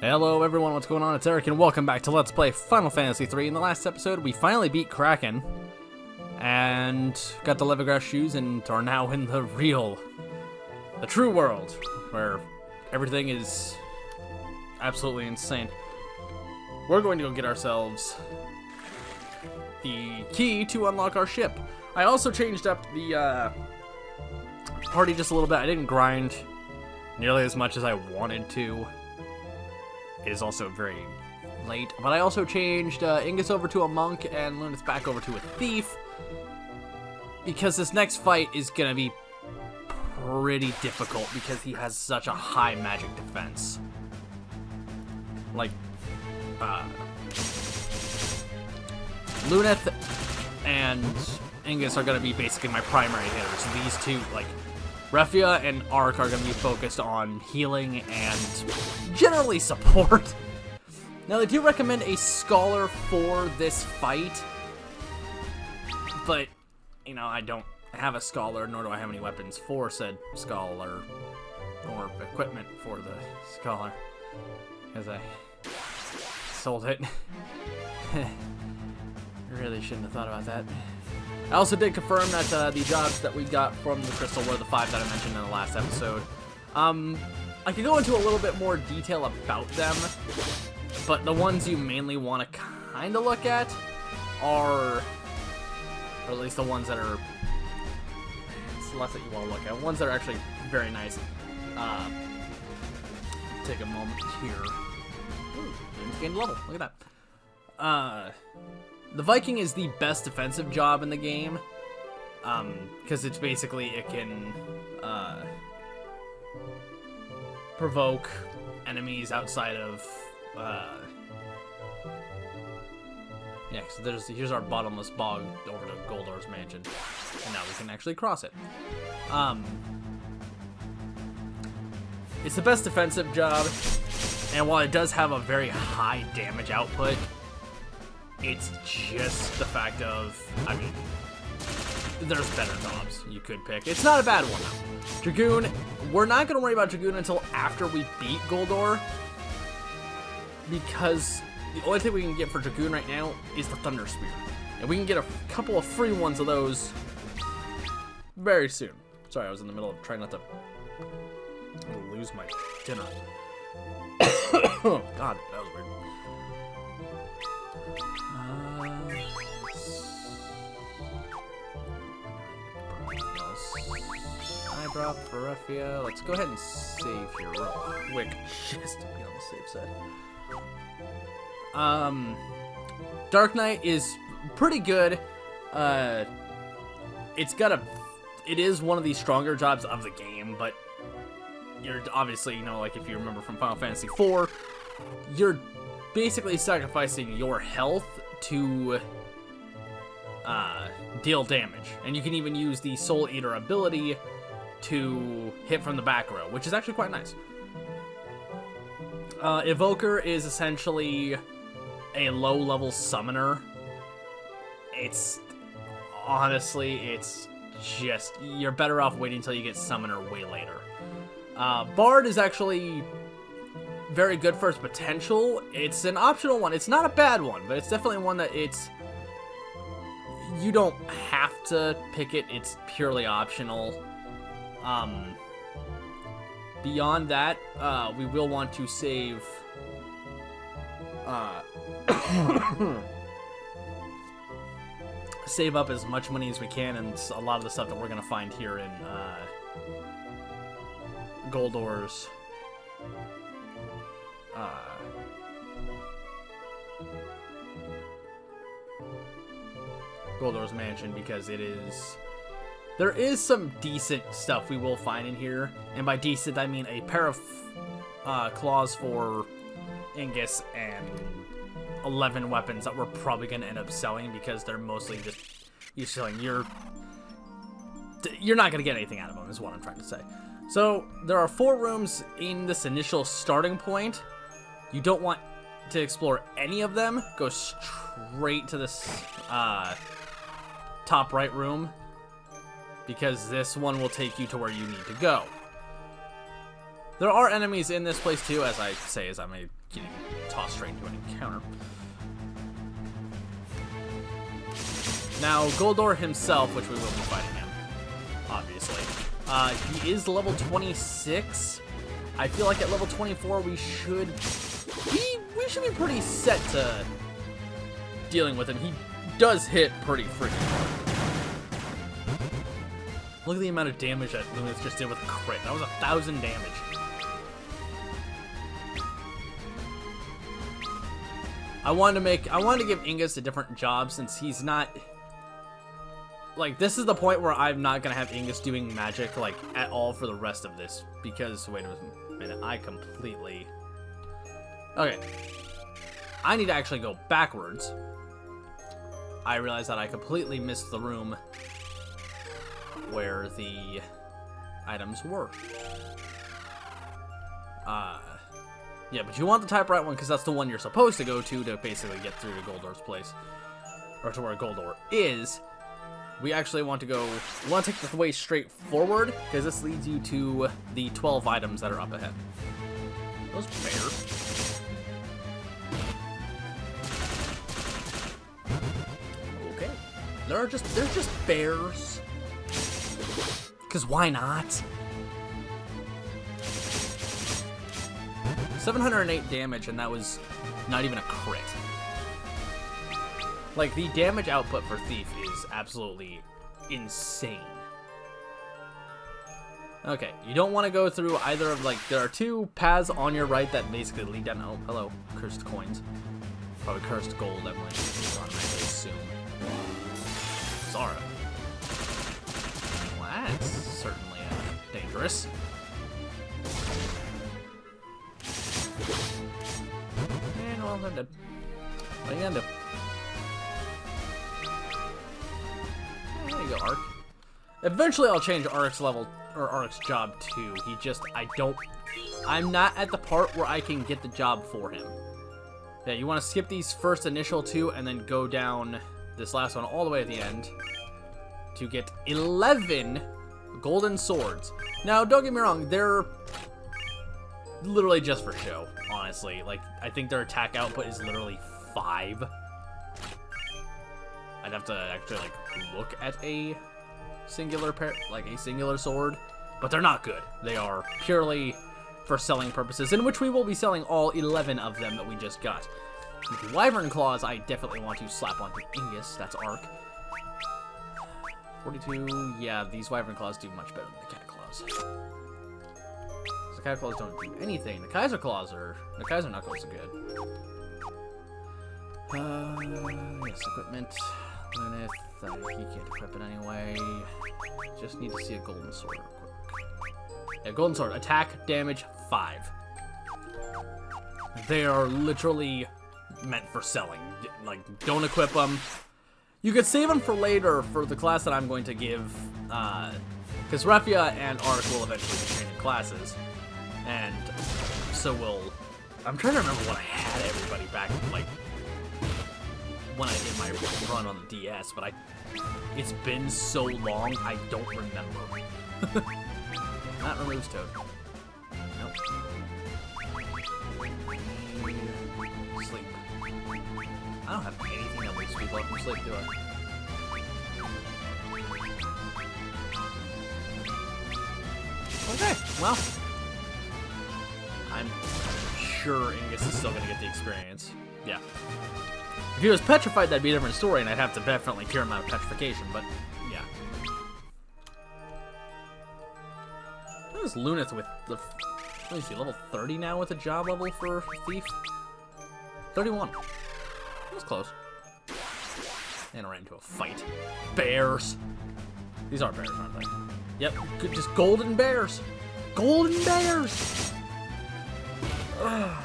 Hello everyone, what's going on? It's Eric and welcome back to Let's Play Final Fantasy III. In the last episode, we finally beat Kraken and got the Levigrass Shoes and are now in the true world, where everything is absolutely insane. We're going to go get ourselves the key to unlock our ship. I also changed up the party just a little bit. I didn't grind nearly as much as I wanted to. It is also very late, but I also changed Ingus over to a monk and Luneth back over to a thief, because this next fight is going to be pretty difficult because he has such a high magic defense. Like, Luneth and Ingus are going to be basically my primary hitters. These two, like, Refia and Ark are going to be focused on healing and generally support. Now, they do recommend a scholar for this fight, but, you know, I don't have a scholar, nor do I have any weapons for said scholar, or equipment for the scholar, because I sold it. Really shouldn't have thought about that. I also did confirm that the jobs that we got from the crystal were the 5 that I mentioned in the last episode. I could go into a little bit more detail about them, but the ones you mainly want to kind of look at are, or at least the ones that are, it's less that you want to look at, ones that are actually very nice. Take a moment here. Ooh, gained level, look at that. The Viking is the best defensive job in the game, because it's basically, it can provoke enemies outside of, yeah, so here's our Bottomless Bog over to Goldor's mansion, and now we can actually cross it. It's the best defensive job, and while it does have a very high damage output, it's just the fact of, I mean, there's better jobs you could pick. It's not a bad one, though. Dragoon, we're not going to worry about Dragoon until after we beat Goldor, because the only thing we can get for Dragoon right now is the Thunder Spear. And we can get a couple of free ones of those very soon. Sorry, I was in the middle of trying not to lose my dinner. Oh, God, that was weird. Eyebrow for Refia. Let's go ahead and save here real quick, just to be on the safe side. Dark Knight is pretty good. It is one of the stronger jobs of the game, but you're obviously, you know, like if you remember from Final Fantasy IV, you're basically sacrificing your health to deal damage, and you can even use the Soul Eater ability to hit from the back row, which is actually quite nice. Invoker is essentially a low-level summoner. It's just, you're better off waiting until you get summoner way later. Bard is actually very good for its potential. It's an optional one. It's not a bad one, but it's definitely one that you don't have to pick it. It's purely optional. Beyond that, we will want to save save up as much money as we can, and a lot of the stuff that we're going to find here in Goldor's mansion, because there is some decent stuff we will find in here, and by decent I mean a pair of claws for Ingus and 11 weapons that we're probably going to end up selling, because they're mostly just you selling. You're not going to get anything out of them, is what I'm trying to say. So there are 4 rooms in this initial starting point. You don't want to explore any of them. Go straight to this top right room, because this one will take you to where you need to go. There are enemies in this place too, as I say, as I'm getting tossed straight into an encounter. Now, Goldor himself, which we will be fighting him, obviously, he is level 26. I feel like at level 24 we should be pretty set to dealing with him. He does hit pretty freaking hard. Look at the amount of damage that Luneth just did with a crit. That was 1,000 damage. I wanted to give Ingus a different job since he's not, like, this is the point where I'm not gonna have Ingus doing magic like at all for the rest of this, because wait a minute, okay, I need to actually go backwards. I realized that I completely missed the room where the items were. Yeah, but you want the typewriter one because that's the one you're supposed to go to basically get through to Goldor's place, or to where Goldor is. We actually want to take the way straight forward because this leads you to the 12 items that are up ahead. Those bears. Okay, they're just bears. Because why not? 708 damage, and that was not even a crit. Like, the damage output for Thief is absolutely insane. Okay, you don't want to go through either of, like, there are two paths on your right that basically lead down. Oh, hello, cursed coins. Probably cursed gold, I'm like, automatically assume. Zara. Well, that's certainly dangerous. And well, I'm dead. What are you gonna do? There you go, Ark. Eventually I'll change Ark's level, or Ark's job too. I'm not at the part where I can get the job for him. Yeah, you want to skip these first initial two and then go down this last one all the way at the end to get 11 golden swords. Now, don't get me wrong, they're literally just for show, honestly. Like, I think their attack output is literally 5. I'd have to actually, like, look at a singular pair, like a singular sword, but they're not good. They are purely for selling purposes, in which we will be selling all 11 of them that we just got. The Wyvern Claws, I definitely want to slap onto Ingus. That's Ark. 42, yeah, these Wyvern Claws do much better than the Cat Claws. The Cat Claws don't do anything. The Kaiser Knuckles are good. Yes, equipment. Luneth, he can't equip it anyway. Just need to see a golden sword real quick. Yeah, golden sword. Attack, damage, 5. They are literally meant for selling. Like, don't equip them. You could save them for later for the class that I'm going to give, because Refia and Ark will eventually be training classes, and so will. I'm trying to remember what I had everybody back, like, when I did my run on the DS, but it's been so long, I don't remember. That removes Toad. Nope. Sleep. I don't have anything that wakes people up from sleep, do I? Okay, well, I'm sure Ingus is still gonna get the experience. Yeah. If he was petrified, that'd be a different story, and I'd have to definitely cure him out of petrification, but yeah. What is Luneth with the... Let me see, level 30 now with a job level for Thief? 31. That was close. And I ran into a fight. Bears! These are bears, aren't they? Yep, just golden bears! Golden bears! Ugh.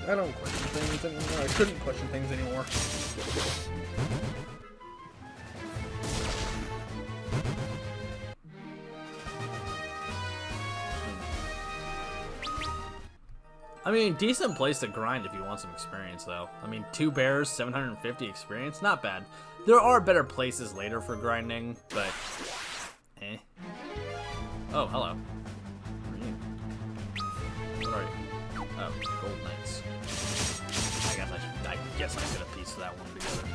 I don't question things anymore. I shouldn't question things anymore. I mean, decent place to grind if you want some experience, though. I mean, 2 bears, 750 experience, not bad. There are better places later for grinding, but... eh. Oh, hello. Oh, Gold Knights. I guess I could have pieced that one together.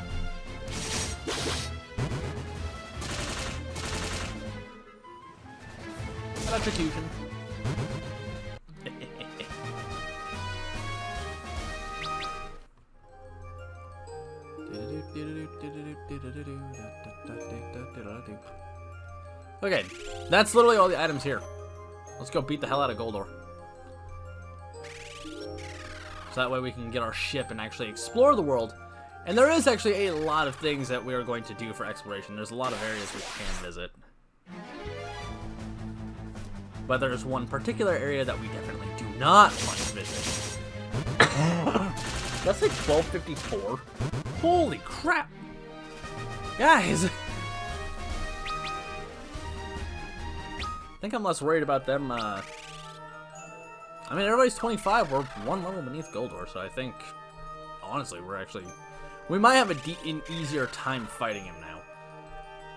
Electrocution. Okay, that's literally all the items here. Let's go beat the hell out of Goldor. So that way we can get our ship and actually explore the world. And there is actually a lot of things that we are going to do for exploration. There's a lot of areas we can visit. But there's one particular area that we definitely do not want to visit. That's like 1254. Holy crap! Guys! I think I'm less worried about them, I mean, everybody's 25. We're one level beneath Goldor, so I think, honestly, we might have an easier time fighting him now.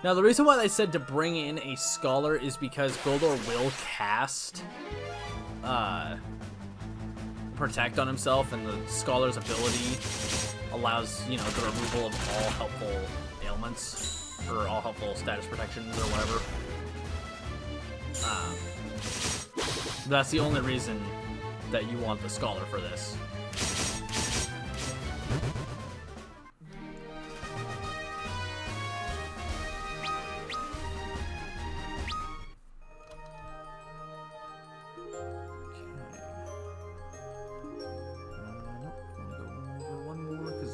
Now, the reason why they said to bring in a Scholar is because Goldor will cast, Protect on himself, and the Scholar's ability allows, you know, the removal of all helpful ailments, or all helpful status protections, or whatever. That's the only reason that you want the Scholar for this.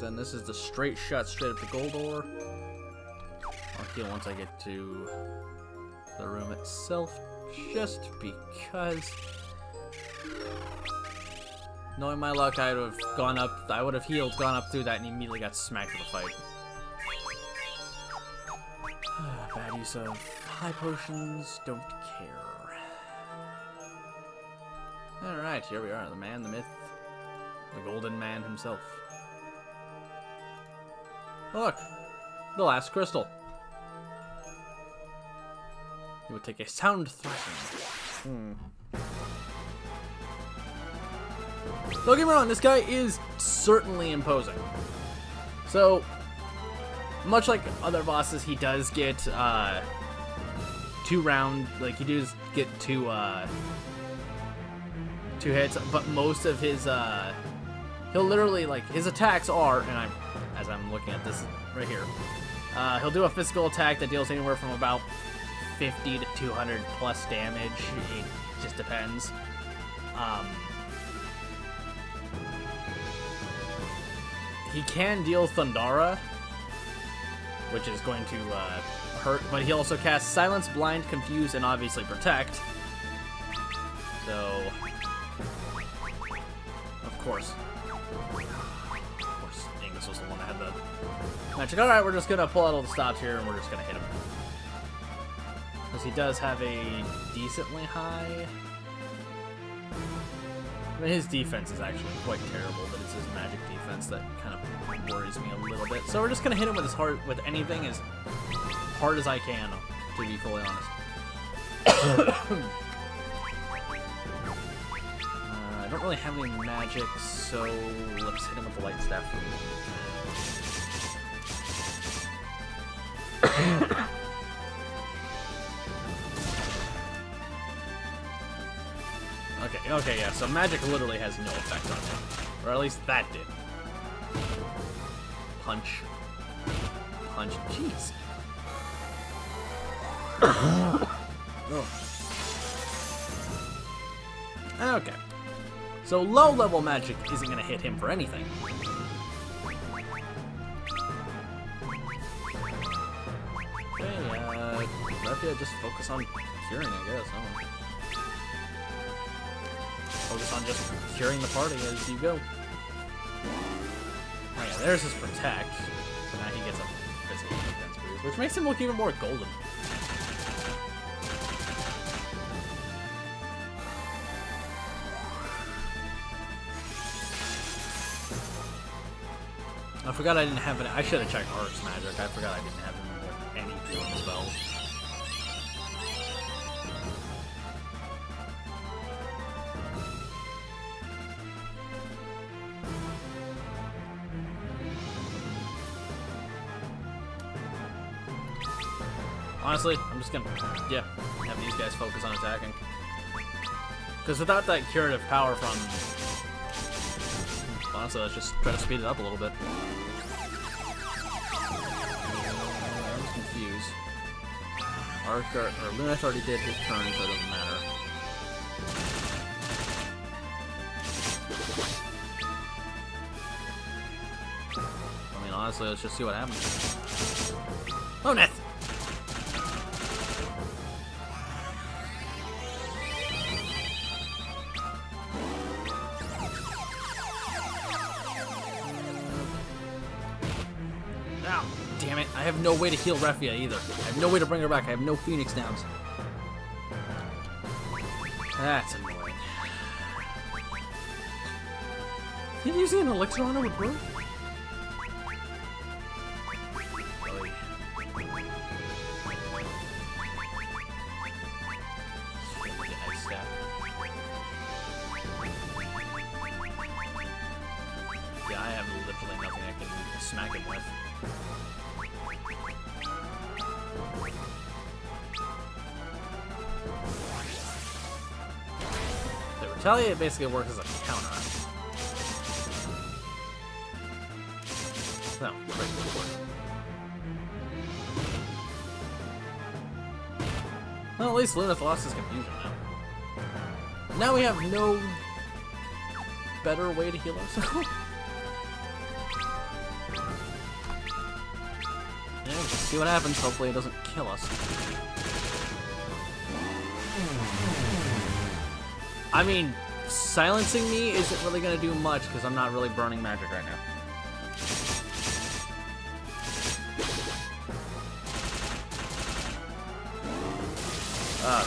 Then this is the straight shot straight up to Goldor. I'll heal once I get to the room itself, just because. Knowing my luck, I would have healed, gone up through that, and immediately got smacked in the fight. Bad use of high potions, don't care. Alright, here we are, the man, the myth, the golden man himself. Oh, look, the last crystal. It would take a sound thrashing. Don't get me wrong, this guy is certainly imposing. So, much like other bosses, he does get 2 hits, but most of his he'll literally, like, his attacks are, and as I'm looking at this right here, he'll do a physical attack that deals anywhere from about 50 to 200 plus damage. It just depends. He can deal Thundara, which is going to hurt, but he also casts Silence, Blind, Confuse, and obviously Protect. So, of course, Angus was the one that had the magic. Alright, we're just going to pull out all the stops here, and we're just going to hit him. Because he does have a decently high... I mean, his defense is actually quite terrible, but it's his magic defense that kind of worries me a little bit. So we're just going to hit him with anything as hard as I can, to be fully honest. I don't really have any magic, so let's hit him with the light staff. Okay, yeah, so magic literally has no effect on him. Or at least that did. Punch. Punch. Jeez. Oh. Okay. So low-level magic isn't going to hit him for anything. Okay, Refia, just focus on curing, I guess. Oh. Focus on just curing the party as you go. Oh yeah, there's his Protect. So now he gets a physical defense boost, which makes him look even more golden. I forgot I didn't have it. I should have checked Arc's magic. I forgot I didn't have him with any healing spells. Honestly, I'm just gonna, yeah, have these guys focus on attacking. Because without that curative power from... Honestly, let's just try to speed it up a little bit. I'm just confused. Luneth already did his turn, so it doesn't matter. I mean, honestly, let's just see what happens. Luneth! Ow, damn it. I have no way to heal Refia either. I have no way to bring her back. I have no Phoenix Downs. That's annoying. Did you see an elixir on her with birth? Yeah, I have literally nothing I can smack him with. The Retaliate basically works as a counter. No, great. Well, at least Luneth lost his confusion now. Now we have no better way to heal ourselves. Yeah, we'll see what happens. Hopefully it doesn't kill us. I mean, silencing me isn't really going to do much because I'm not really burning magic right now.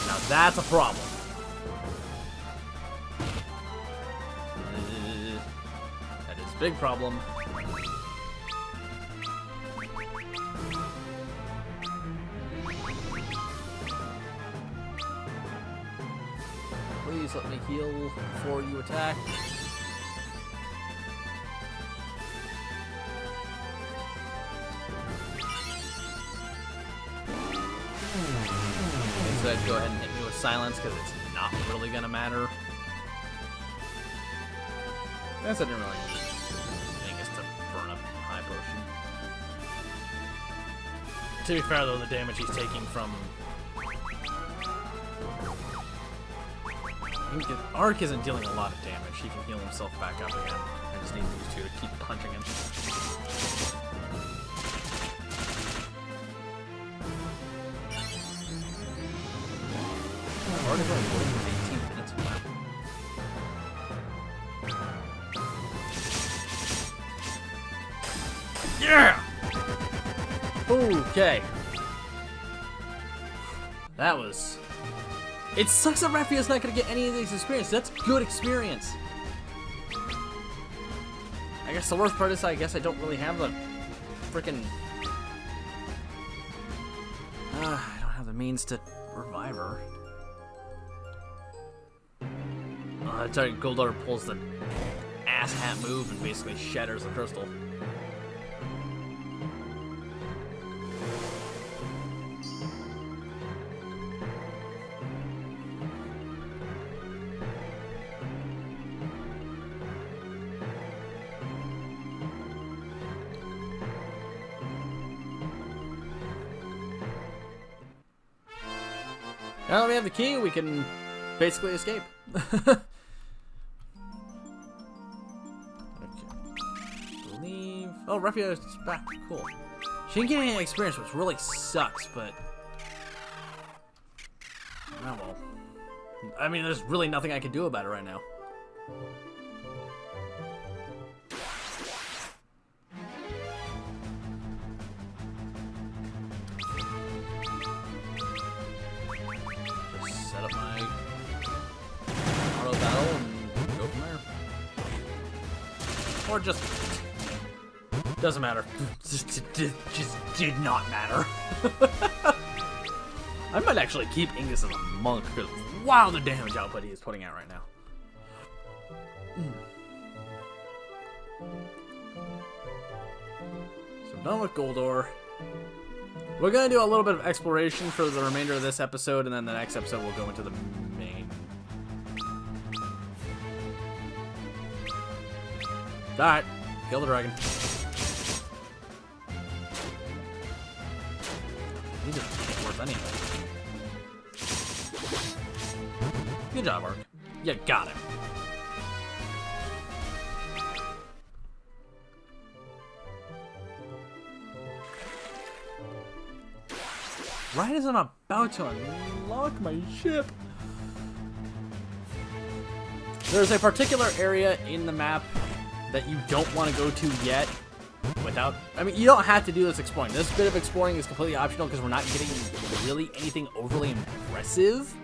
Now that's a problem. That is a big problem. Please let me heal before you attack. Instead, go ahead and hit me with silence because it's not really gonna matter. I guess I didn't really need Angus to burn up high potion. To be fair though, the damage he's taking from Arc isn't dealing a lot of damage. He can heal himself back up again. I just need these two to keep punching him. I've already been waiting for 18 minutes for that. Yeah! Okay. That was... It sucks that Rafia's not going to get any of these experience. That's good experience. I guess the worst part is I guess I don't really have the freaking... I don't have the means to revive her. I tell you, Goldor pulls the ass-hat move and basically shatters the crystal. Now that we have the key, we can basically escape. Okay. Leave. Oh, Refia is back. Cool. She didn't get any experience, which really sucks, but... Oh well. I mean, there's really nothing I can do about it right now. Set up my auto battle and go from there. Or just... Doesn't matter. Just did not matter. I might actually keep Ingus as a monk, because wow, the damage output he is putting out right now. So I'm done with Goldor. We're going to do a little bit of exploration for the remainder of this episode, and then the next episode we'll go into the main. Alright, kill the dragon. These are worth anything. Good job, Ark. You got it. Right as I'm about to unlock my ship. There's a particular area in the map that you don't want to go to yet without... I mean, you don't have to do this exploring. This bit of exploring is completely optional because we're not getting really anything overly impressive.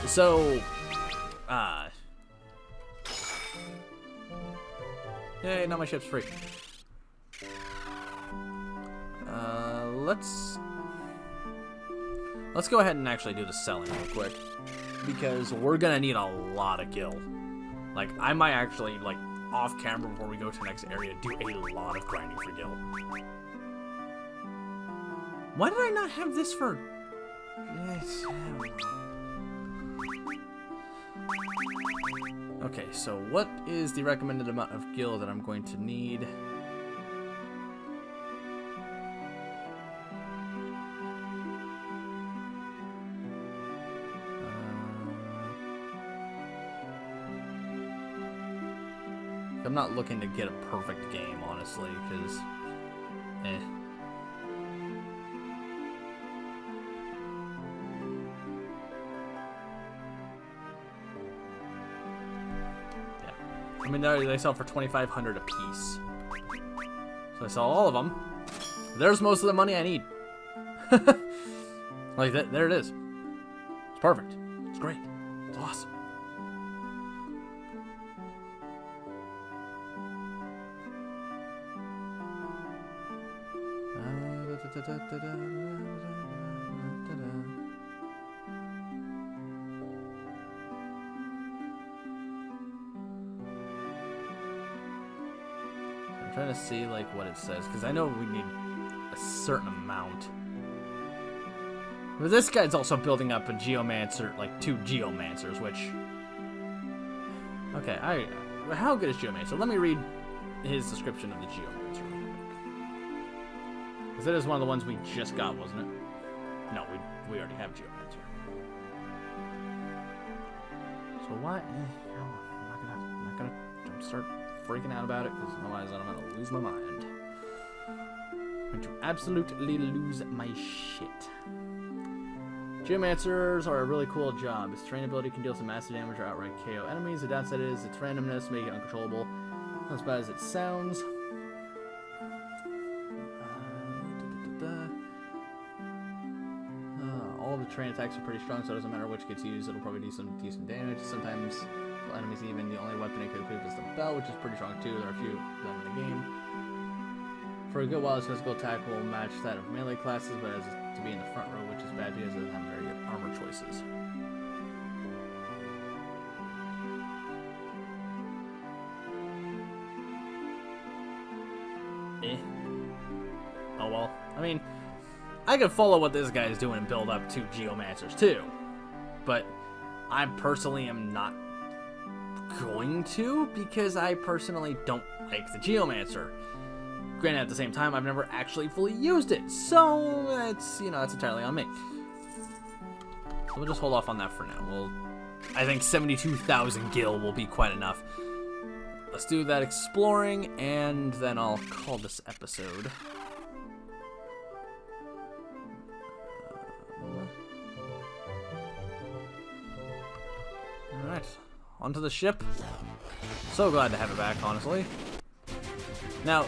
So, yay, now my ship's free. Let's go ahead and actually do the selling real quick, because we're gonna need a lot of gil. Like, I might actually, like, off camera before we go to the next area, do a lot of grinding for gil. Why did I not have this for... Okay, so what is the recommended amount of gil that I'm going to need? I'm not looking to get a perfect game, honestly, because, Yeah. I mean, they sell for $2,500 a piece. So I sell all of them. There's most of the money I need. Like, there it is. It's perfect. It's great. It's awesome. I'm trying to see like what it says, because I know we need a certain amount. But this guy's also building up a geomancer, like 2 geomancers, which... Okay, how good is geomancer? Let me read his description of the geomancer real quick. Because it is one of the ones we just got, wasn't it? No, we already have geomancer. So why? I'm not gonna don't start freaking out about it, because otherwise I'm gonna lose my mind. I'm going to absolutely lose my shit. Geomancers are a really cool job. Its terrain ability can deal some massive damage or outright KO enemies. The downside is its randomness, making it uncontrollable. Not as bad as it sounds. All of the terrain attacks are pretty strong, so it doesn't matter which gets used. It'll probably do some decent damage. Sometimes enemies even the only weapon it could equip is the bell, which is pretty strong too. There are a few of them in the game. For a good while, its physical attack will match that of melee classes, but as to be in the front row, which is bad because it doesn't have very good armor choices. Oh well. I mean, I could follow what this guy is doing and build up 2 geomancers too, but I personally am not going to, because I personally don't like the geomancer. Granted, at the same time, I've never actually fully used it, so it's, you know, that's entirely on me. So we'll just hold off on that for now. I think 72,000 gil will be quite enough. Let's do that exploring, and then I'll call this episode. Alright, onto the ship. So glad to have it back, honestly. Now,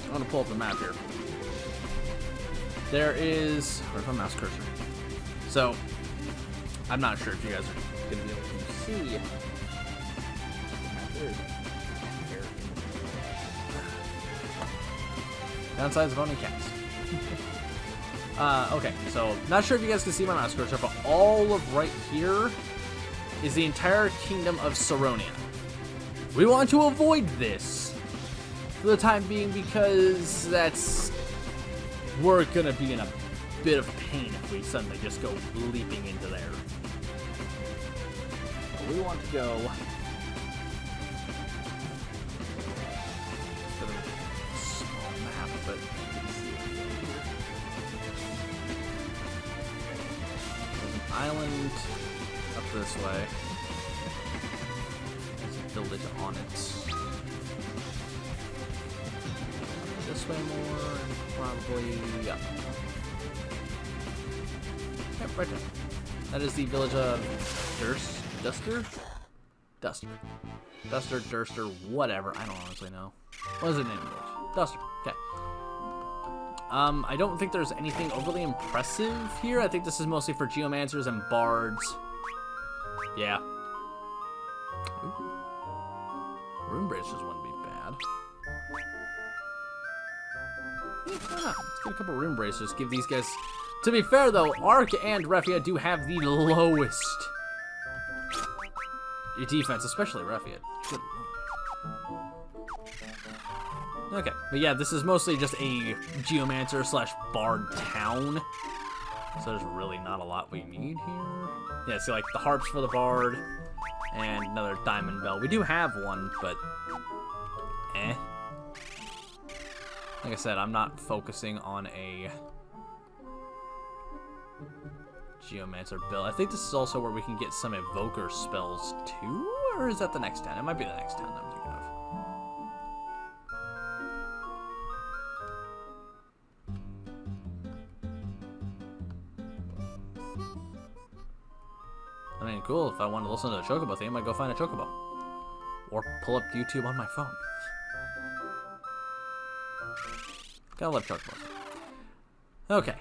I'm going to pull up the map here. There is... Where's my mouse cursor? So, I'm not sure if you guys are going to be able to see. There it is. Here. Downsides of owning cats. Okay, so, not sure if you guys can see my mouse cursor, but all of right here is the entire kingdom of Saronia. We want to avoid this for the time being, because that's we're gonna be in a bit of pain if we suddenly just go leaping into there. But we want to go. It's a bit of a small map, but you can see it here. There's an island up this way. There's a village on it. This way more, and probably up. Yep, right there. That is the village of Durster, whatever. I don't honestly know. What is the name of the village? Duster. Okay. I don't think there's anything overly impressive here. I think this is mostly for geomancers and bards. Yeah. Ooh. Rune bracers wouldn't be bad. Yeah, why not? Let's get a couple rune bracers. Give these guys. To be fair, though, Arc and Refia do have the lowest defense, especially Refia. Good lord. Okay, but yeah, this is mostly just a geomancer / bard town. So there's really not a lot we need here. Yeah, see, like the harps for the bard and another diamond bell. We do have one, but eh. Like I said, I'm not focusing on a geomancer build. I think this is also where we can get some Invoker spells too, or is that the next town? It might be the next town that I'm thinking of. I mean, cool, if I want to listen to the Chocobo theme, I might go find a Chocobo. Or pull up YouTube on my phone. Gotta love Chocobos. Okay.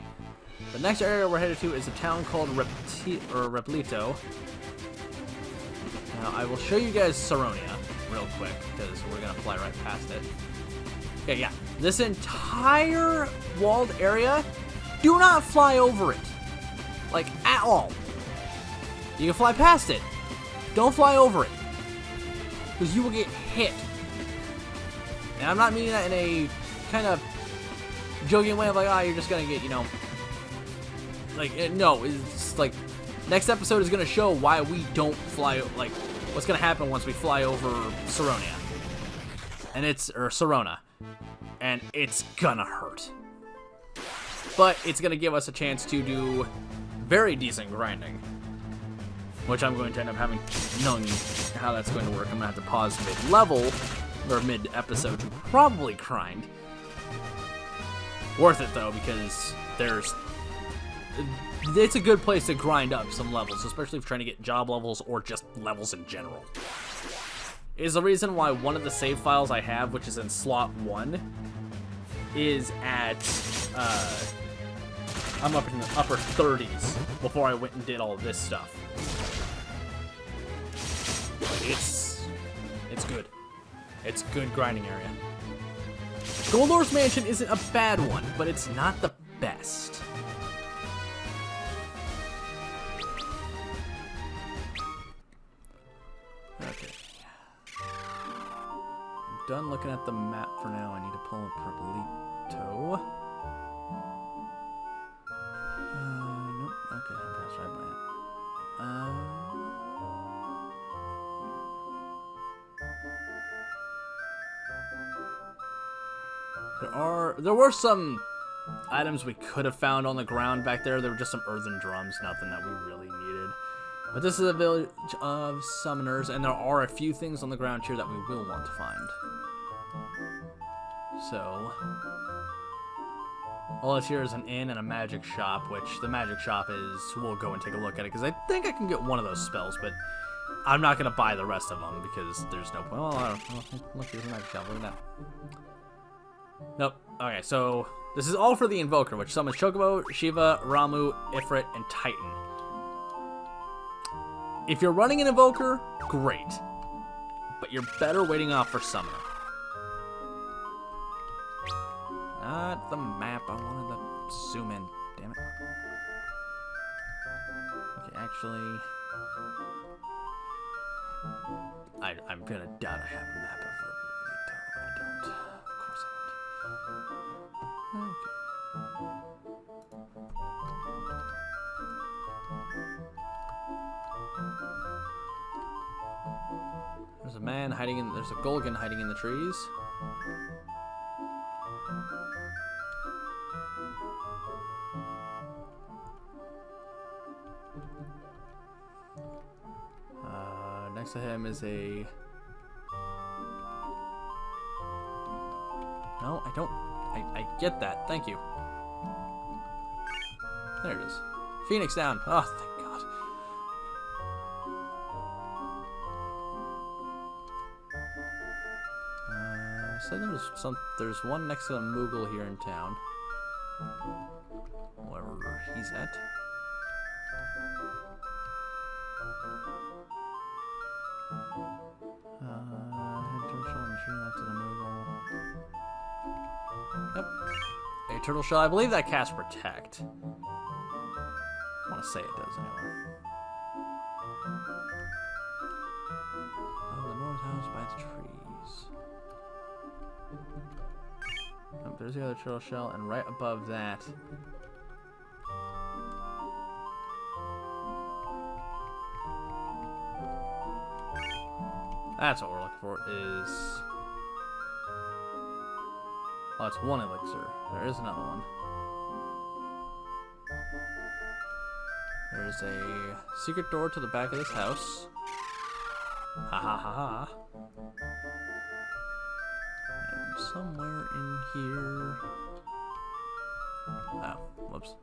The next area we're headed to is a town called Replito. Now, I will show you guys Saronia real quick, because we're gonna fly right past it. Okay, yeah. This entire walled area, do not fly over it. Like, at all. You can fly past it. Don't fly over it. Because you will get hit. And I'm not meaning that in a kind of joking way of like, you're just gonna get, you know, like, no, it's like, next episode is gonna show why we don't fly, like, what's gonna happen once we fly over Saronia. And or Sarona. And it's gonna hurt. But it's gonna give us a chance to do very decent grinding. Which I'm going to end up having, knowing how that's going to work, I'm gonna have to pause mid-level, or mid-episode to probably grind. Worth it though, because it's a good place to grind up some levels, especially if you're trying to get job levels or just levels in general. Is the reason why one of the save files I have, which is in slot 1, is at, I'm up in the upper 30s before I went and did all this stuff. It's good. It's good grinding area. Goldor's mansion isn't a bad one, but it's not the best. Okay. I'm done looking at the map for now. I need to pull up Perbolito. Nope. Okay, I passed right by it. There were some items we could have found on the ground back there. There were just some earthen drums, nothing that we really needed. But this is a village of summoners, and there are a few things on the ground here that we will want to find. So, all that's here is an inn and a magic shop, which the magic shop is, we'll go and take a look at it, because I think I can get one of those spells, but I'm not going to buy the rest of them, because there's no point. Well, I don't know. Look, here's a magic shop. Look at that. Nope. Okay, so this is all for the Invoker, which summons Chocobo, Shiva, Ramu, Ifrit, and Titan. If you're running an Invoker, great. But you're better waiting off for Summoner. Not the map. I wanted to zoom in. Damn it. Okay, actually, I'm gonna doubt I have a map of Replito. I don't. Of course I don't. Okay. There's a man hiding in... There's a Golgan hiding in the trees. Next to him is a... No, I don't... I get that. Thank you. There it is. Phoenix down. Oh, thank God. So there's one next to a Moogle here in town. Wherever he's at. Yep. A turtle shell. I believe that casts protect. I want to say it does anyway. Oh, the north house by the trees. Oh, there's the other turtle shell, and right above that. That's what we're looking for, is... Oh, it's one elixir. There is another one. There's a secret door to the back of this house. Ha ha ha ha. And somewhere in here... Oh, whoops.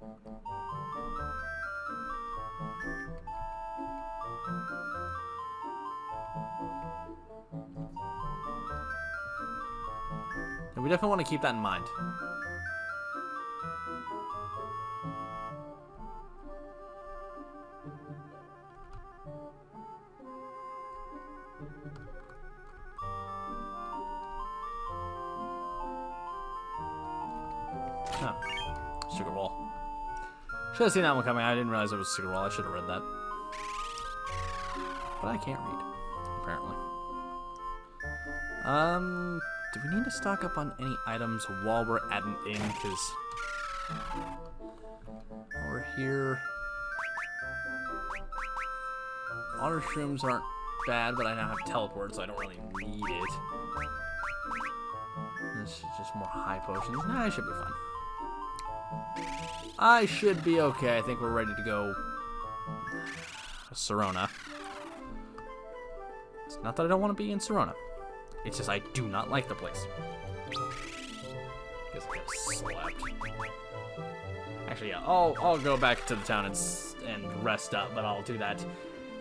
We definitely want to keep that in mind. Huh. Sugar Wall. Should have seen that one coming. I didn't realize it was Sugar Wall. I should have read that. But I can't read, apparently. Do we need to stock up on any items while we're at an inn? Because we're here. Water shrooms aren't bad, but I now have teleport, so I don't really need it. This is just more high potions. Nah, I should be fine. I should be okay. I think we're ready to go. Serona. It's not that I don't want to be in Serona. It's just I do not like the place. Guess I get slapped. Actually, yeah, I'll go back to the town and rest up, but I'll do that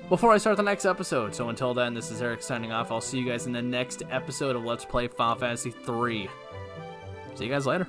before I start the next episode. So until then, this is Eric signing off. I'll see you guys in the next episode of Let's Play Final Fantasy III. See you guys later.